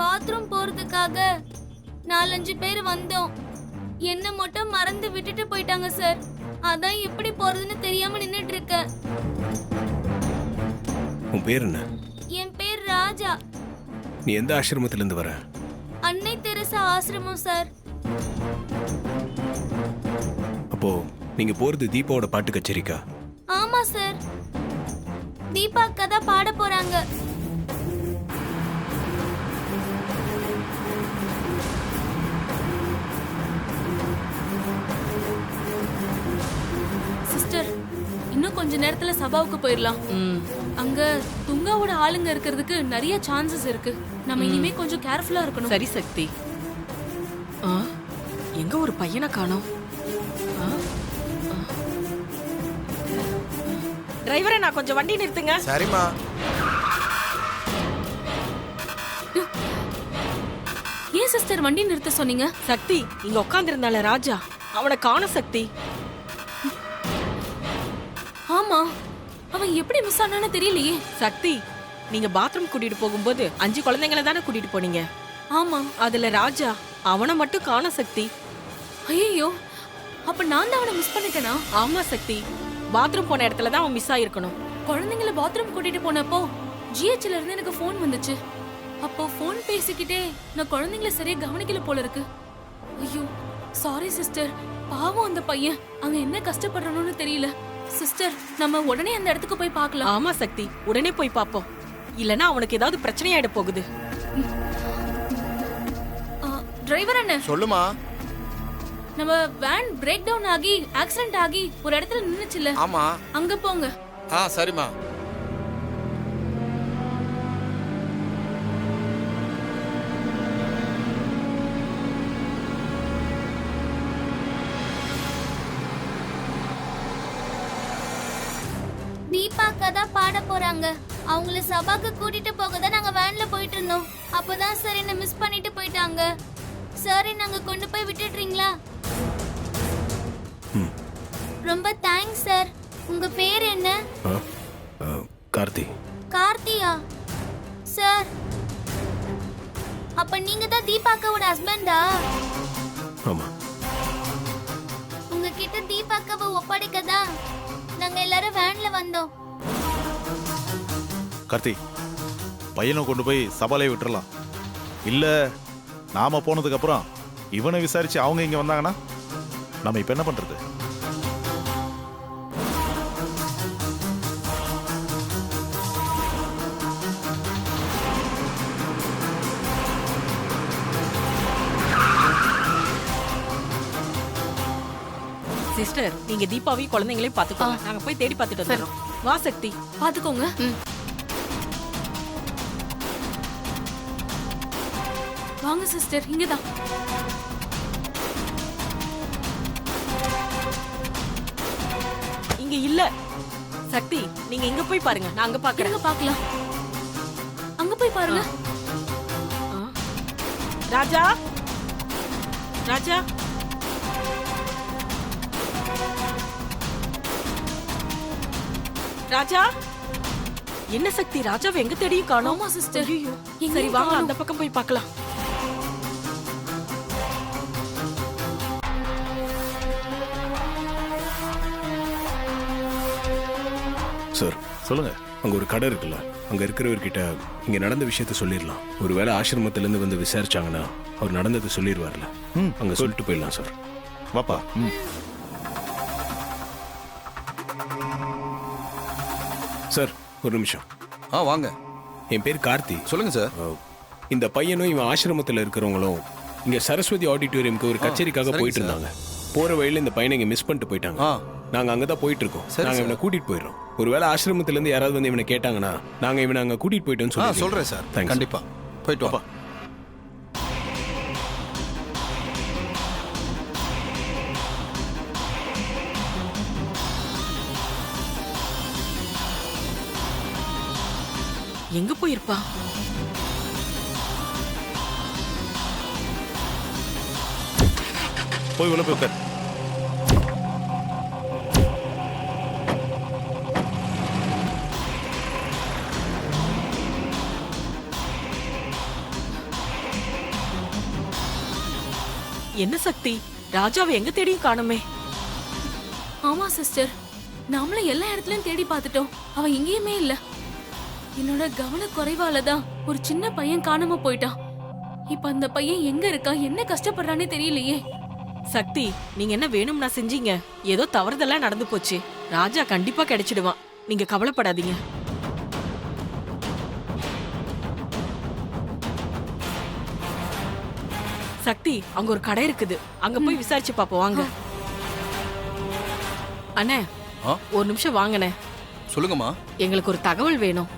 Bathroom போறதுக்காக 4-5 பேர் வந்தோம். என்ன மட்டும் மறந்து விட்டுட்டு போயிட்டாங்க சார். அதான் எப்படி போறதுன்னு தெரியாம நின்னுட்டு இருக்கேன். உன் பேர் என்ன? என் பேர் ராஜா. நீ எந்த ஆசிரமத்துல இருந்து வர? அன்னை தெரசா ஆசிரமம் சார். அப்போ நீங்க போறது தீபாவோட பாட்டு கச்சேரிக்கா? ஆமா சார், தீபா அக்கா தான் பாட போறாங்க. சிஸ்டர், இன்னும் கொஞ்ச நேரத்துல சபாவுக்கு போயிடலாம். அங்க துங்காவோட ஆளுங்க இருக்கிறதுக்கு நிறைய சான்சஸ் இருக்கு. நம்ம இனிமே கொஞ்சம் கேர்ஃபுல்லா இருக்கணும். சரி சக்தி. எங்க ஒரு பையனை காணோம்? டிரைவரை நான் கொஞ்சம் வண்டி நிறுத்துங்க. சரிம்மா. ஏன் சிஸ்டர் வண்டி நிறுத்த சொன்னீங்க? சக்தி, இங்க உட்கார்ந்திருந்தால ராஜா, அவனை காண சக்தி. ஆமா, அவன் எப்படி மிஸ் ஆனான்னு தெரியலையே. சக்தி, நீங்க பாத்ரூம் கூட்டிட்டு போகும்போது 5 குழந்தைங்களை தானே கூட்டிட்டு போனீங்க? ஆமா. அதுல ராஜா, அவனை மட்டும் காண சக்தி. ஐயோ, அப்ப நான் தான் அவனை மிஸ் பண்ணிட்டேனா? ஆமா சக்தி, பாத்ரூம் போன இடத்துல தான் அவன் மிஸ் ஆயிருக்கணும். குழந்தைங்களை பாத்ரூம் கூட்டிட்டு போனப்போ ஜிஹெச்ல இருந்து எனக்கு ஃபோன் வந்துச்சு. அப்போ ஃபோன் பேசிக்கிட்டே நான் குழந்தைங்களை சரியா கவனிக்கல போல இருக்கு. ஐயோ சாரி சிஸ்டர், பாவம் அந்த பையன் அங்க என்ன கஷ்டப்படுறணும்னு தெரியல. சிஸ்டர், நம்ம உடனே அந்த இடத்துக்கு போய் பார்க்கலாம். ஆமா சக்தி, உடனே போய் பாப்போம். இல்லனா அவனுக்கு ஏதாவது பிரச்சனையாயிட போகுது. டிரைவர் அண்ணே. சொல்லுமா. நம்ம வேன் பிரேக் டவுன் ஆகி ஆக்சிடென்ட் ஆகி ஒரு இடத்துல நின்னுச்சுல. ஆமா. அங்க போங்க. சரிம்மா. தீபா அக்கா தான் பாட போறாங்க. அவங்கள சபாக்கு கூட்டிட்டு போக தான் நாங்க வேன்ல போயிட்டு இருந்தோம். அப்பதான் சார் என்ன மிஸ் பண்ணிட்டு போயிட்டாங்க. சார் நாங்க கொண்டு போய் விட்டுடுறீங்களா? ரொம்ப தேங்க்ஸ் சார். உங்க பேர் என்ன? கார்த்தி. கார்த்தியா? சார், அப்ப நீங்க தான் தீபா அக்காவோட ஹஸ்பண்டா? ஆமா. உங்ககிட்ட தீபா அக்காவை ஒப்படைக்க தான் நாங்க எல்லாரும் வேன்ல வந்தோம். கார்த்தி, பையனை கொண்டு போய் சபாலே விட்டுறலாம். இல்ல நாம போனதுக்கு அப்புறம் இவனை விசாரிச்சு அவங்க இங்க வந்தாங்கன்னா நம்ம இப்ப என்ன பண்றது? சிஸ்டர், நீங்க தீபாவையும் குழந்தைங்களையும் பாத்துக்கோங்க. நாங்க போய் தேடி பார்த்துட்டு வந்துடுறோம். வா சக்தி. பாத்துக்கோங்க. வாங்க சிஸ்டர், இங்கதான். இங்க இல்ல. சக்தி, நீங்க இங்க போய் பாருங்க, நான் அங்க பாக்குறேன். பார்க்கலாம். அங்க போய் பாருங்க. ராஜா, ராஜா, ராஜா. என்ன சக்தி, ராஜாவை எங்க தேடியும் காணோம். ஆமா சிஸ்டர். சரி வாங்க அந்த பக்கம் போய் பார்க்கலாம். சார் சொல்லுங்க. அங்க ஒரு கடை இருக்குல்ல, அங்க இருக்கிறவர்கிட்ட இங்க நடந்த விஷயத்த சொல்லிடலாம். ஒருவேளை ஆசிரமத்துல இருந்து வந்து விசாரிச்சாங்கன்னா அவர் நடந்ததை சொல்லிடுவார்ல. அங்க சொல்லிட்டு போயிடலாம் சார். வாப்பா. சார் ஒரு நிமிஷம். வாங்க. என் பேர் கார்த்தி. சொல்லுங்க சார். இந்த பையனும் இவன் ஆசிரமத்தில் இருக்கிறவங்களும் இங்க சரஸ்வதி ஆடிட்டோரியம்க்கு ஒரு கச்சேரிக்காக போயிட்டு இருந்தாங்க. போற வழியில இந்த பையனை இங்க மிஸ் பண்ணிட்டு போயிட்டாங்க. நாங்க அங்கதான் போயிட்டு இருக்கோம். நாங்க இவனை கூட்டிட்டு போயிடுறோம். ஒருவேளை ஆசிரமத்துல இருந்து யாராவது வந்து இவனை கேட்டாங்கன்னா நாங்க இவனை அங்க கூட்டிட்டு போயிட்டோம்னு சொல்லி சொல்றேன் சார். கண்டிப்பா போயிட்டு வா. எங்க போயிருப்பா? போய் உள்ள போய் உட்கார். என்ன சக்தி, ராஜாவை எங்க தேடியும் காணுமே. ஆமா சிஸ்டர், நாமளும் எல்லா இடத்துலயும் தேடி பார்த்துட்டோம், அவன் எங்கேயுமே இல்ல. என்னோட கவன குறைவால தான் ஒரு சின்ன பையன் காணாம போயிட்டான். இப்ப அந்த பையன் எங்க இருக்கா, என்ன கஷ்டப்படுறானே தெரியலையே. சக்தி, நீங்க என்ன வேணும்னா செஞ்சீங்க, ஏதோ தவறுதெல்லாம் நடந்து போச்சு. ராஜா கண்டிப்பா கிடைச்சிடுவான், நீங்க கவலைப்படாதீங்க. சக்தி, அங்க ஒரு கடை இருக்குது, அங்க போய் விசாரிச்சு பாப்போம் வாங்க. அண்ணே, ஆ? ஒரு நிமிஷம் வாங்கண்ணே. சொல்லுங்கம்மா. எங்களுக்கு ஒரு தகவல் வேணும்.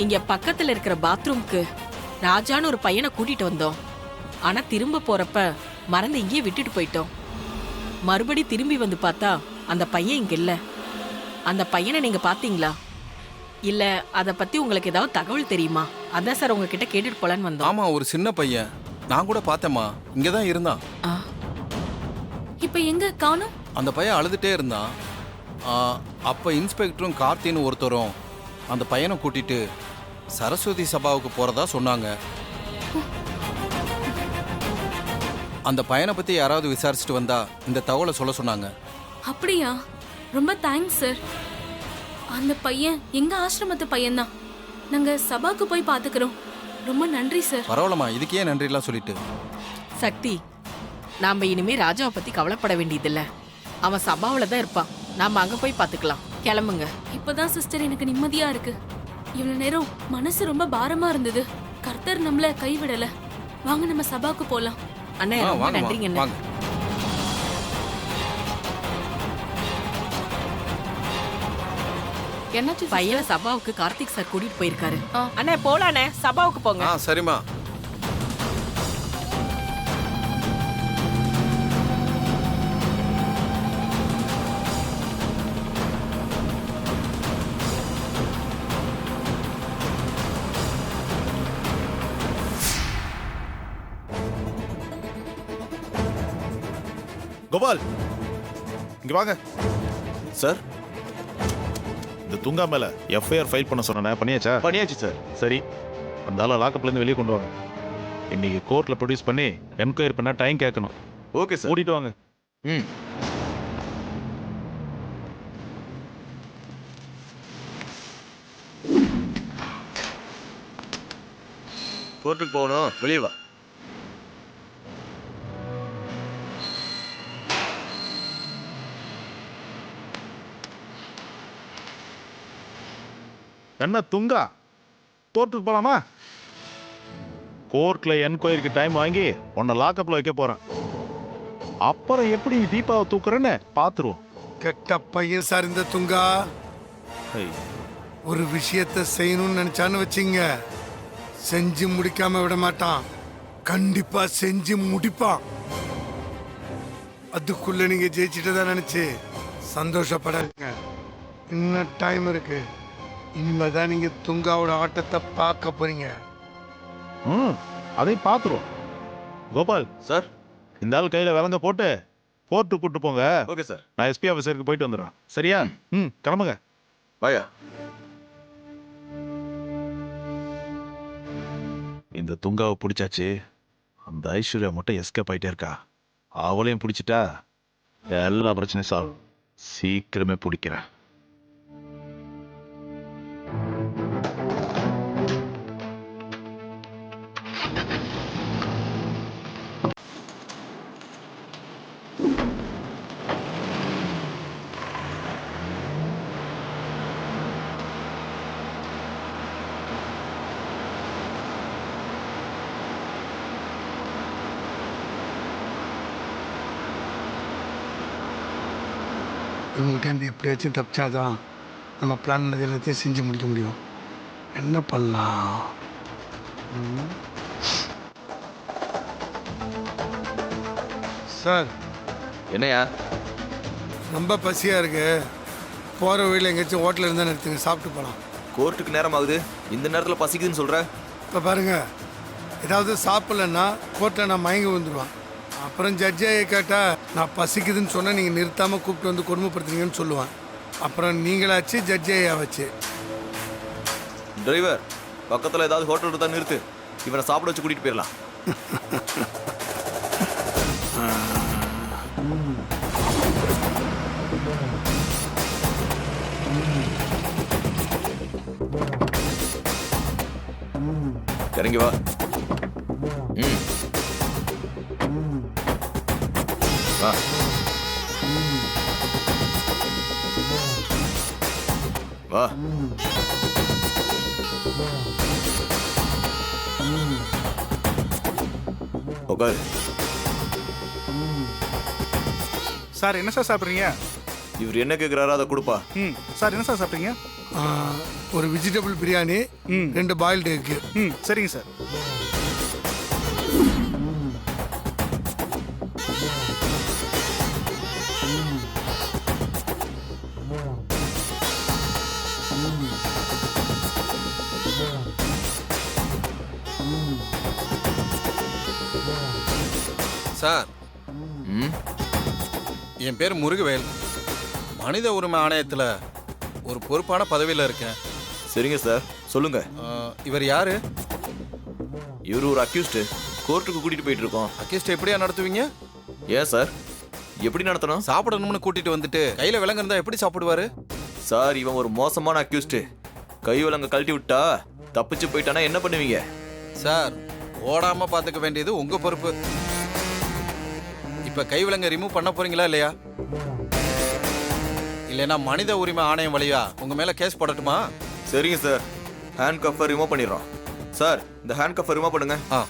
இங்க பக்கத்துல இருக்கிற பாத்ரூம்க்கு ராஜான்னு ஒரு பையனை கூட்டிட்டு வந்தோம். ஆனா திரும்ப போறப்ப மறந்து இங்கேயே விட்டுட்டு போயிட்டோம். மறுபடி திரும்பி வந்து பார்த்தா அந்த பையன் இங்க இல்ல. அந்த பையனை நீங்க பாத்தீங்களா? இல்ல அத பத்தி உங்களுக்கு ஏதாவது தகவல் தெரியுமா? அதான் சார் உங்ககிட்ட கேட்டுட்டு போலான்னு வந்தோம். ஆமா, ஒரு சின்ன பையன், நான் கூட பார்த்தேம்மா, இங்கதான் இருந்தான். ஆ, இப்ப எங்க காணோம்? அந்த பையன் அழுதுட்டே இருந்தான். அப்ப இன்ஸ்பெக்டரும் கார்த்தின்னு ஒருத்தரும் அந்த பையனை கூட்டிட்டு சரஸ்வதி சபாவுக்கு போறதா சொன்னாங்க. அந்த பையனை பத்தி யாராவது விசாரிச்சுட்டு வந்தா இந்த தகவலை சொல்ல சொன்னாங்க. அப்படியா? ரொம்ப தேங்க்ஸ் சார். அந்த பையன் எங்க ஆசிரமத்து பையன்தான். நாங்க சபாக்கு போய் பாத்துக்கிறோம். ரொம்ப நன்றி சார். பரவாயில்லம்மா, இதுக்கே நன்றிலாம் சொல்லிட்டு. சக்தி, நாம இனிமே ராஜாவை பத்தி கவலைப்பட வேண்டியதில்ல. அவன் சபாவில தான் இருப்பான். நாம அங்க போய் பாத்துக்கலாம். கிளம்புங்க. இப்பதான் சிஸ்டர் எனக்கு நிம்மதியா இருக்கு. இவ்வளவு நேரம் மனசு ரொம்ப பாரமா இருந்தது. கர்த்தர் நம்மள கைவிடல. வாங்க நம்ம சபாக்கு போலாம். அண்ணே, ரொம்ப நன்றிங்க அண்ணே. வாங்க. என்னாச்சு? பையனை சபாவுக்கு கார்த்திக் சார் கூட்டிட்டு போயிருக்காரு. அண்ணே போலாண்ணே, சபாவுக்கு போங்க. சரிம்மா. கோபால், இங்க வாங்க. சார், இந்த துங்கா மேல எஃப்ஐஆர் ஃபைல் பண்ண சொன்னேன், பண்ணியாச்சா? பண்ணியாச்சு சார். சரி, அந்த ஆளை லாக்கப்ல இருந்து வெளியே கொண்டு வாங்க. இன்னைக்கு கோர்ட்ல ப்ரொடியூஸ் பண்ணி என்கொயரி பண்ண டைம் கேட்கணும். Okay sir. கூட்டிட்டு வாங்க. ம். கோர்ட்டுக்கு போகணும், வெளியே வா. என்ன துங்கா, கோர்ட்டுக்கு போலாமா? கோர்ட்ல என்கொயரிக்கு டைம் வாங்கி உன்னை லாக்கப்ல வைக்க போறேன். அப்புறம் எப்படி தீபாவை தூக்குறேன்னு பாத்துருவோம். கெட்ட பையன் சார் இந்த துங்கா. ஒரு விஷயத்தை செய்யணும்னு நினைச்சான்னு வச்சுங்க, செஞ்சு முடிக்காம விட மாட்டான். கண்டிப்பா செஞ்சு முடிப்பான். அதுக்குள்ள நீங்க ஜெயிச்சுட்டு தான் நினைச்சு சந்தோஷப்படாதீங்க. இன்னும் டைம் இருக்கு. இனிமேதான் நீங்க துங்காவோட ஆட்டத்தை பார்க்க போறீங்க. அதை பாத்துருவோம். கோபால் சார், இந்த ஆள் கையில விலங்க போட்டு கோர்ட்டு கூட்டு போங்க. Okay sir. நான் எஸ்பி ஆஃபீஸருக்கு போயிட்டு வந்துடுறேன். சரியா? கிளம்புங்க. வாயா. இந்த துங்காவை பிடிச்சாச்சு. அந்த ஐஸ்வர்யா மட்டும் எஸ்கேப் ஆயிட்டே இருக்கா. அவளையும் பிடிச்சிட்டா எல்லா பிரச்சனையும் சால்வ். சீக்கிரமே பிடிக்கிறேன். இவங்ககிட்ட எப்படியாச்சும் தப்பிச்சாதான் நம்ம பிளான் எல்லாத்தையும் செஞ்சு முடிக்க முடியும். என்ன பண்ணலாம்? சார், என்னையா? ரொம்ப பசியா இருக்கு. போற வழியில் எங்கேயாச்சும் ஹோட்டலில் இருந்தால் நிறுத்துங்க, சாப்பிட்டு போகலாம். கோர்ட்டுக்கு நேரம் ஆகுது, இந்த நேரத்தில் பசிக்குதுன்னு சொல்ற? இப்போ பாருங்க, ஏதாவது சாப்பிடலன்னா கோர்ட்டில் நான் மயங்கி வந்துடுவேன். அப்புறம் ஜட்ஜியை கேட்டால் நான் பசிக்குதுன்னு சொன்னால் நீங்கள் நிறுத்தாமல் கூப்பிட்டு வந்து கொடுமைப்படுத்துறீங்கன்னு சொல்லுவேன். அப்புறம் நீங்களாச்சு ஜட்ஜியா வச்சு. டிரைவர், பக்கத்தில் ஏதாவது ஹோட்டல் இருந்தால் நிறுத்து, இவனை சாப்பிட வச்சு கூட்டிகிட்டு போயிடலாம். இறங்கி வா. ம். வா. வா. உட்காரு. சார் என்ன சார் சாப்பிட்றீங்க? இவர் என்ன கேட்குறாரோ அதை கொடுப்பா. ம் சார் என்ன சார் சாப்பிட்றீங்க? ஒரு வெஜிடபிள் பிரியாணி, 2 பாயில்டு எக்கு. ம் சரிங்க சார். சார், ம். என் பேர் முருகவேல். மனித உரிமை ஆணையத்தில் ஒரு பொறுப்பான பதவியில் இருக்கேன். சரிங்க சார், சொல்லுங்க. இவர் யாரு? இவர் ஒரு அக்யூஸ்டு. கோர்ட்டுக்கு கூட்டிட்டு போயிட்டு இருக்கோம். அக்கிஸ்ட் எப்படியா நடத்துவீங்க? ஏன் சார், எப்படி நடத்தணும்? சாப்பிடணும்னு கூட்டிட்டு வந்துட்டு கையில விலங்கு இருந்தா எப்படி சாப்பிடுவாரு? சார், இவன் ஒரு மோசமான அக்யூஸ்டு. கை விலங்க கழட்டி விட்டா தப்பிச்சு போயிட்டானா என்ன பண்ணுவீங்க? சார், ஓடாம பாத்துக்க வேண்டியது உங்க பொறுப்பு. இப்ப கை விலங்க ரிமூவ் பண்ண போறீங்களா இல்லையா? இல்லைன்னா மனித உரிமை ஆணையம் வழியா உங்க மேல கேஸ் போடட்டுமா? சரிங்க சார், ஹேண்ட் கஃபை ரிமூவ் பண்ணிடுறோம். சார், இந்த ஹேண்ட் கஃபை ரிமூவ் பண்ணுங்க. ஆ.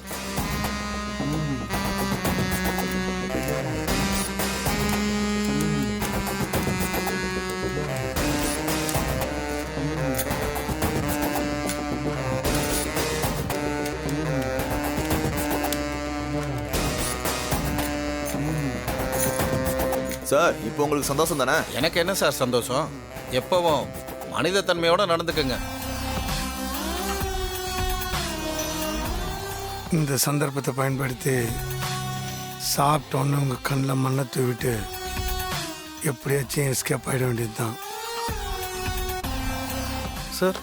சார், இப்போ உங்களுக்கு சந்தோஷம் தானே? எனக்கு என்ன சார் சந்தோஷம்? எப்பவும் மனித தன்மையோட நடந்துக்கங்க. இந்த சந்தர்ப்பத்தை பயன்படுத்தி சாப்பிட்டோன்னு உங்கள் கண்ணில் மண்ணை தூவிட்டு எப்படியாச்சும் எஸ்கேப் ஆகிட வேண்டியது தான். சார்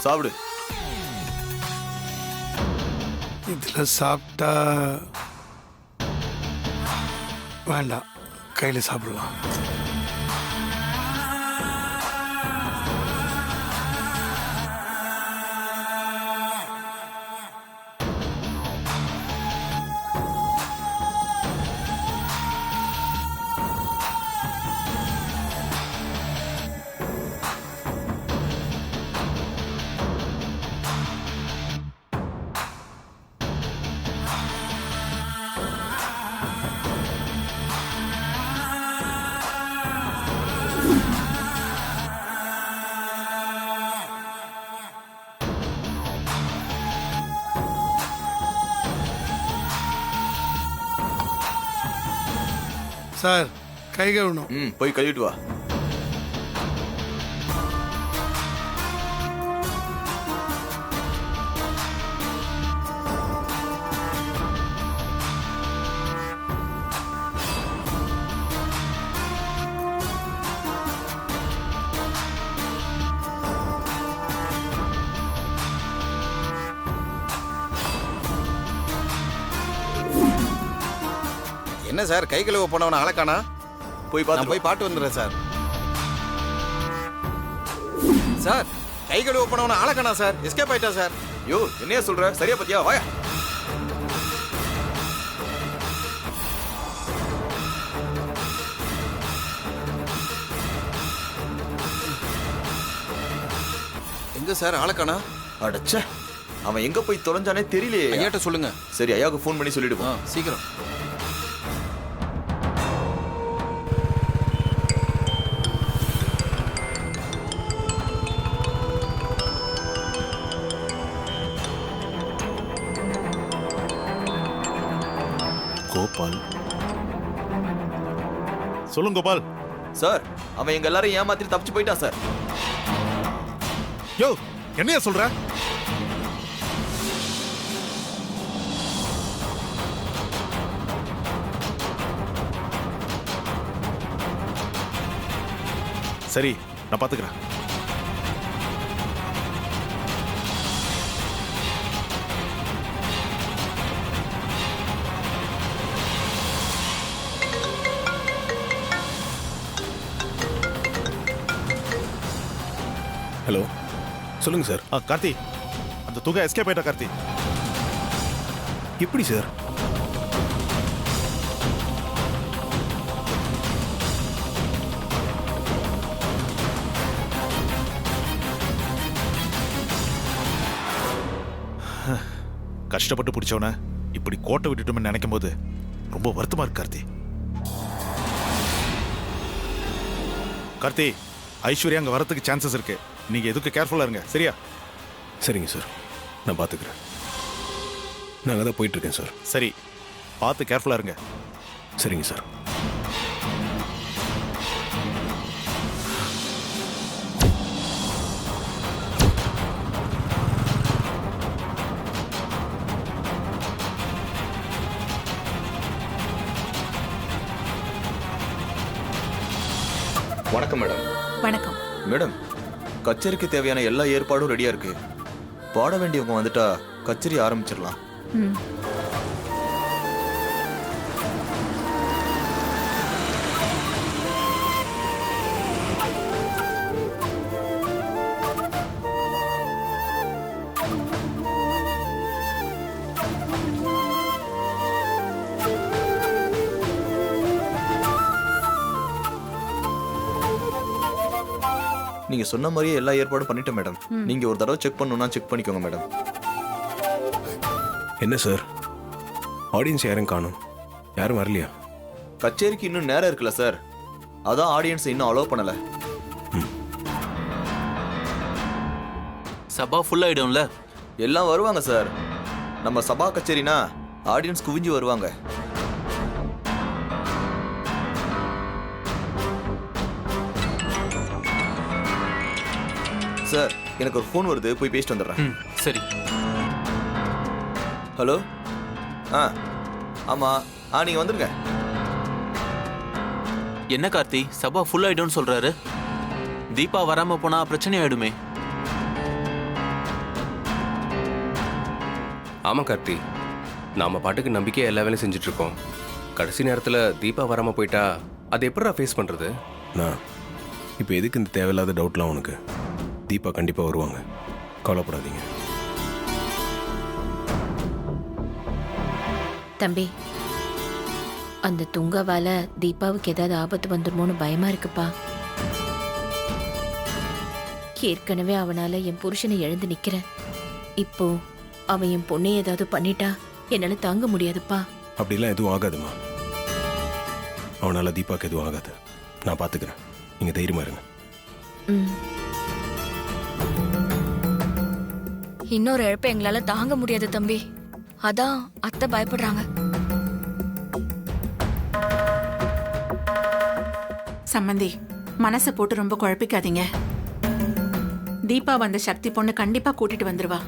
சாப்பிடு. இதில் சாப்பிட்டா வேண்டாம், கையில் சாப்பிடலாம். சார், கை கழுவணும். ம், போய் கழுவிட்டு வா. என்ன சார், கை கழுவ போனவன ஆளக்கானா? போய் நான் பார்த்து போய் பாட்டு வந்துடுறேன் சார். சார், கை கழுவ போனவன ஆளக்கானா சார்? எஸ்கேப் ஆயிட்டா சார். யோ, என்னையா சொல்ற? சரியா பத்தியா? வாயா. எங்க சார் ஆளக்கானா? அடச்சே, அவன் எங்க போய் தொலைஞ்சானே தெரியலையே. ஐயாட்ட சொல்லுங்க. சரி, ஐயாவுக்கு ஃபோன் பண்ணி சொல்லிட்டு போ. சீக்கிரம். கோபால். சொல்லுங்க கோபால். சார், அவன் எங்க எல்லாரும் ஏமாத்திட்டு தப்பிச்சு போயிட்டான் சார். யோ, என்னையா சொல்ற? சரி, நான் பாத்துக்கிறேன். ஹலோ, சொல்லுங்க சார். கார்த்தி, அந்த துகை எஸ்கேப் ஆயிட்டா கார்த்தி. எப்படி சார்? கஷ்டப்பட்டு பிடிச்சவன இப்படி கோட்டை விட்டுட்டோம்னு நினைக்கும் போது ரொம்ப வருத்தமா இருக்கு கார்த்தி. கார்த்தி, ஐஸ்வர்யா அங்க வரதுக்கு சான்சஸ் இருக்கு. நீங்க எதுக்கு கேர்ஃபுல்லா இருங்க, சரியா? சரிங்க சார், நான் பார்த்துக்கிறேன். நான் அங்கே தான் போயிட்டுருக்கேன் சார். சரி, பார்த்து கேர்ஃபுல்லா இருங்க. சரிங்க சார். வணக்கம் மேடம். வணக்கம். மேடம், கச்சேரிக்கு தேவையான எல்லா ஏற்பாடும் ரெடியா இருக்கு. பாட வேண்டியவங்க வந்துட்டா கச்சேரி ஆரம்பிச்சிடலாம். ம். நீங்க சொன்ன மாதிரியே எல்லா ஏற்பாடும் பண்ணிட்டேன் மேடம். நீங்க ஒரு தடவை செக் பண்ணணும்னா செக் பண்ணிக்கோங்க மேடம். என்ன சார், ஆடியன்ஸ் யாரும் காணும்? யாரும் வரலையா? கச்சேரிக்கு இன்னும் நேரம் இருக்குல்ல சார், அதான் ஆடியன்ஸ் இன்னும் அலோவ் பண்ணல. சபா ஃபுல் ஆயிடும்ல? எல்லாம் வருவாங்க சார். நம்ம சபா கச்சேரினா ஆடியன்ஸ் குவிஞ்சு வருவாங்க. சார், எனக்கு ஒரு ஃபோன் வருது, போய் பேசிட்டு வந்துடுறேன். சரி. ஹலோ. ஆமா, நீங்க வந்துருங்க. என்ன கார்த்தி, சபா ஃபுல் ஆயிடும்னு சொல்றாரு? தீபா வராம போனா பிரச்சனை ஆயிடுமே. ஆமா கார்த்தி, நாம பாட்டுக்கு நம்பிக்கையா எல்லா வேலையும் செஞ்சுட்டு இருக்கோம். கடைசி நேரத்துல தீபா வராம போயிட்டா அதை எப்படா ஃபேஸ் பண்றது? நான் இப்போ எதுக்கு இந்த தேவையில்லாத டவுட்லாம் உனக்கு? தீபா கண்டிப்பாக வருவாங்க, கவலைப்படாதீங்க. தம்பி, அந்த துங்கவால தீபாவுக்கு ஏதாவது ஆபத்து வந்துருமோன்னு பயமா இருக்குப்பா. ஏற்கனவே அவனால என் புருஷனை எழுந்து நிக்கிறேன். இப்போ அவன் என் பொண்ணை ஏதாவது பண்ணிட்டா என்னால தாங்க முடியாதுப்பா. அப்படிலாம் எதுவும் ஆகாதுமா. அவனால தீபாவுக்கு எதுவும் ஆகாது, நான் பார்த்துக்கிறேன். நீங்கள் தைரியமா இருங்க. இன்னொரு இழப்பை எங்களால தாங்க முடியாது தம்பி. அதான் அத்தை பயப்படுறாங்க. சம்மந்தி, மனசை போட்டு ரொம்ப குழப்பிக்காதீங்க. தீபா வந்த சக்தி பொண்ணு கண்டிப்பா கூட்டிட்டு வந்துருவா.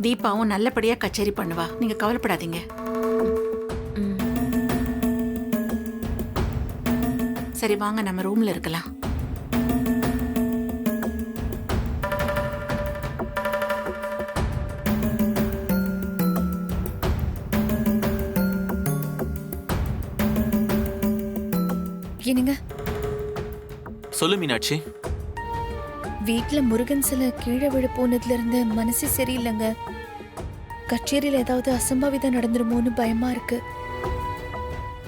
தீபாவும் நல்லபடியா கச்சேரி பண்ணுவா, நீங்க கவலைப்படாதீங்க. சரி, வாங்க நம்ம ரூம்ல இருக்கலாம். என்னங்க? சொல்லு மீனாட்சி. வீட்ல முருகன் சிலை கீழே விழ போனதுல இருந்து மனசு சரியில்லைங்க. கச்சேரியில ஏதாவது அசம்பாவிதம் நடந்துருமோன்னு பயமா இருக்கு.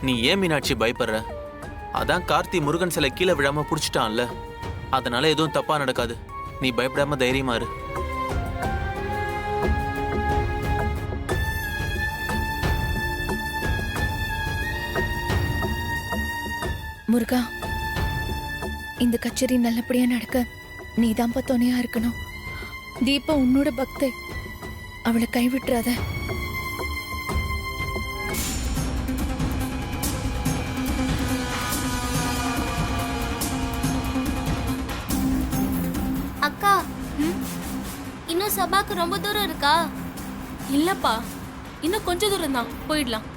நீ ஏன் மீனாட்சி பயப்படுற? அதான் கார்த்தி முருகன் சிலை கீழே விழாம புடிச்சிட்டான்ல, அதனால எதுவும் தப்பா நடக்காது. நீ பயப்படாம தைரியமா இரு. முருகா, இந்த கச்சேரி நல்லபடியா நடக்க நீதான்ப்பா துணையா இருக்கணும். தீபா உன்னோட பக்தை, அவளை கைவிட்டுறாத. அக்கா, இன்னும் சபாக்கு ரொம்ப தூரம் இருக்கா? இல்லப்பா, இன்னும் கொஞ்ச தூரம் தான், போயிடலாம்.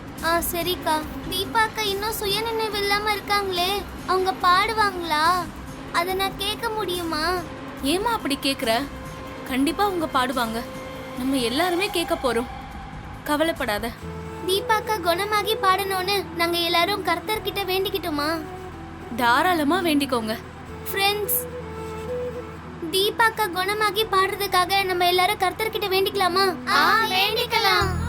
சரிக்கா. தீபா அக்கா இன்னும் சுயநினைவு இல்லாம இருக்காங்களே, அவங்க பாடுவாங்களா? அதை நான் கேட்க முடியுமா? ஏமா அப்படி கேக்குற? கண்டிப்பா அவங்க பாடுவாங்க. நம்ம எல்லாருமே கேட்க போறோம், கவலைப்படாத. தீபா அக்கா குணமாகி பாடணும்னு நாங்க எல்லாரும் கர்த்தர்கிட்ட வேண்டிக்கிட்டோமா? தாராளமா வேண்டிக்கோங்க. ஃப்ரெண்ட்ஸ், தீபாக்கா குணமாகி பாடுறதுக்காக நம்ம எல்லாரும் கர்த்தர்கிட்ட வேண்டிக்கலாமா? வேண்டிக்கலாம்.